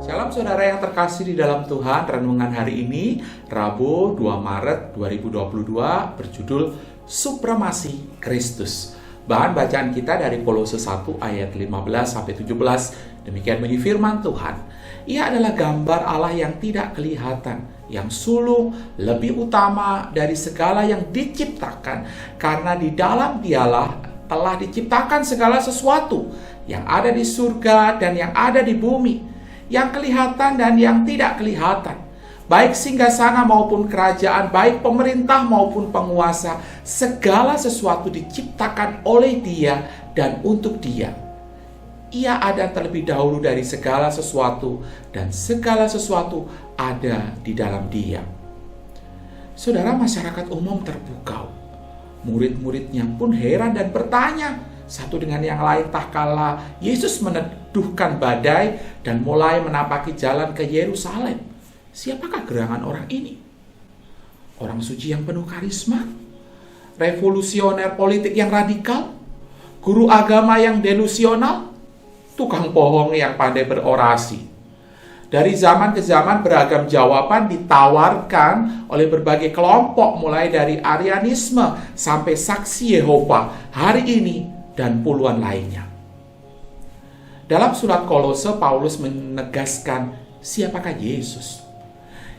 Shalom saudara yang terkasih di dalam Tuhan. Renungan hari ini Rabu 2 Maret 2022 berjudul Supremasi Kristus. Bahan bacaan kita dari Kolose 1 ayat 15-17. Demikian bunyi firman Tuhan. Ia adalah gambar Allah yang tidak kelihatan, yang sulung, lebih utama dari segala yang diciptakan, karena di dalam Dialah telah diciptakan segala sesuatu yang ada di surga dan yang ada di bumi, yang kelihatan dan yang tidak kelihatan, baik singgasana maupun kerajaan, baik pemerintah maupun penguasa. Segala sesuatu diciptakan oleh Dia dan untuk Dia. Ia ada terlebih dahulu dari segala sesuatu, dan segala sesuatu ada di dalam Dia. Saudara, masyarakat umum terpukau. Murid-muridnya pun heran dan bertanya satu dengan yang lain, tak kala Yesus meneduhkan badai dan mulai menapaki jalan ke Yerusalem. Siapakah gerangan orang ini? Orang suci yang penuh karisma? Revolusioner politik yang radikal? Guru agama yang delusional? Tukang bohong yang pandai berorasi? Dari zaman ke zaman beragam jawaban ditawarkan oleh berbagai kelompok, mulai dari Arianisme sampai Saksi Yehova hari ini dan puluhan lainnya. Dalam surat Kolose, Paulus menegaskan siapakah Yesus.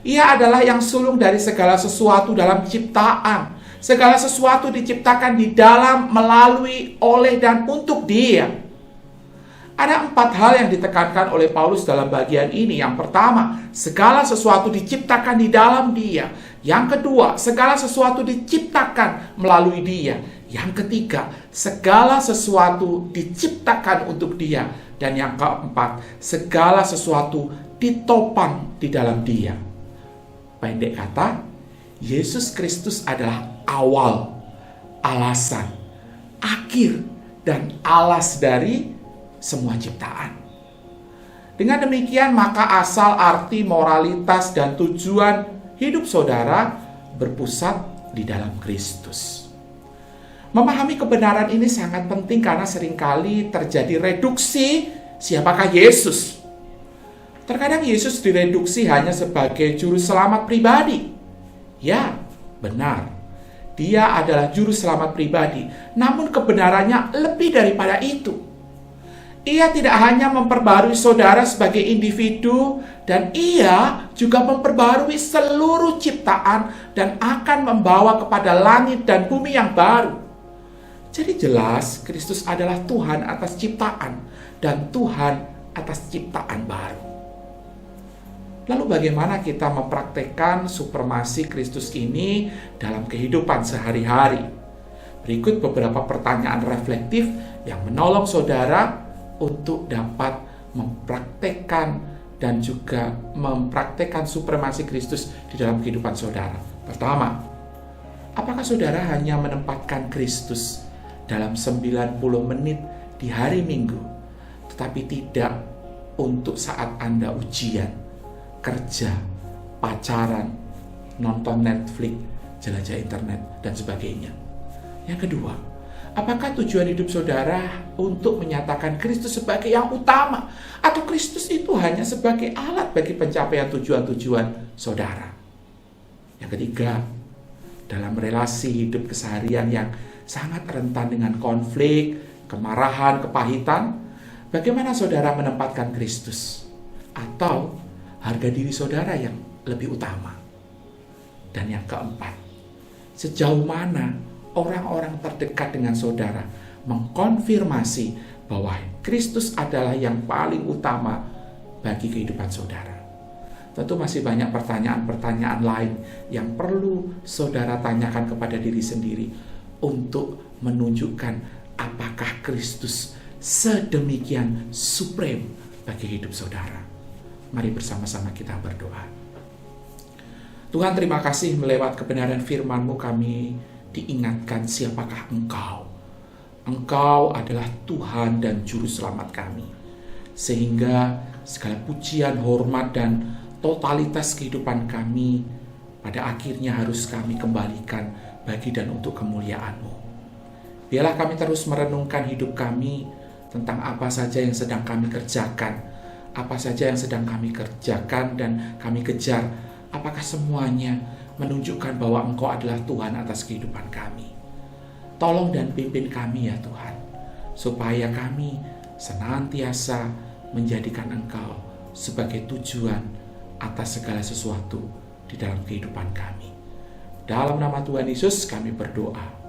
Ia adalah yang sulung dari segala sesuatu dalam ciptaan. Segala sesuatu diciptakan di dalam, melalui, oleh, dan untuk Dia. Ada 4 hal yang ditekankan oleh Paulus dalam bagian ini. Yang pertama, segala sesuatu diciptakan di dalam Dia. Yang kedua, segala sesuatu diciptakan melalui Dia. Yang ketiga, segala sesuatu diciptakan untuk Dia. Dan yang keempat, segala sesuatu ditopang di dalam Dia. Pendek kata, Yesus Kristus adalah awal, alasan, akhir, dan alas dari semua ciptaan. Dengan demikian, maka asal, arti, moralitas, dan tujuan hidup saudara berpusat di dalam Kristus. Memahami kebenaran ini sangat penting karena seringkali terjadi reduksi siapakah Yesus. Terkadang Yesus direduksi hanya sebagai juru selamat pribadi. Ya, benar. Dia adalah juru selamat pribadi, namun kebenarannya lebih daripada itu. Ia tidak hanya memperbarui saudara sebagai individu, dan Ia juga memperbarui seluruh ciptaan dan akan membawa kepada langit dan bumi yang baru. Jadi jelas Kristus adalah Tuhan atas ciptaan dan Tuhan atas ciptaan baru. Lalu bagaimana kita mempraktekkan supremasi Kristus ini dalam kehidupan sehari-hari? Berikut beberapa pertanyaan reflektif yang menolong saudara untuk dapat mempraktekkan dan juga mempraktekkan supremasi Kristus di dalam kehidupan saudara. Pertama, apakah saudara hanya menempatkan Kristus dalam 90 menit di hari Minggu, tetapi tidak untuk saat Anda ujian, kerja, pacaran, nonton Netflix, jelajah internet, dan sebagainya? Yang kedua, apakah tujuan hidup saudara untuk menyatakan Kristus sebagai yang utama, atau Kristus itu hanya sebagai alat bagi pencapaian tujuan-tujuan saudara? Yang ketiga, dalam relasi hidup keseharian yang sangat rentan dengan konflik, kemarahan, kepahitan, bagaimana saudara menempatkan Kristus? Atau harga diri saudara yang lebih utama? Dan yang keempat, sejauh mana orang-orang terdekat dengan saudara mengkonfirmasi bahwa Kristus adalah yang paling utama bagi kehidupan saudara? Tentu masih banyak pertanyaan-pertanyaan lain yang perlu saudara tanyakan kepada diri sendiri untuk menunjukkan apakah Kristus sedemikian supreme bagi hidup saudara. Mari bersama-sama kita berdoa. Tuhan, terima kasih melewat kebenaran firman-Mu kami diingatkan siapakah Engkau. Engkau adalah Tuhan dan Juru Selamat kami. Sehingga segala pujian, hormat, dan totalitas kehidupan kami pada akhirnya harus kami kembalikan bagi dan untuk kemuliaan-Mu. Biarlah kami terus merenungkan hidup kami tentang apa saja yang sedang kami kerjakan, apa saja yang sedang kami kerjakan dan kami kejar, apakah semuanya menunjukkan bahwa Engkau adalah Tuhan atas kehidupan kami. Tolong dan pimpin kami ya Tuhan, supaya kami senantiasa menjadikan Engkau sebagai tujuan atas segala sesuatu di dalam kehidupan kami. Dalam nama Tuhan Yesus kami berdoa.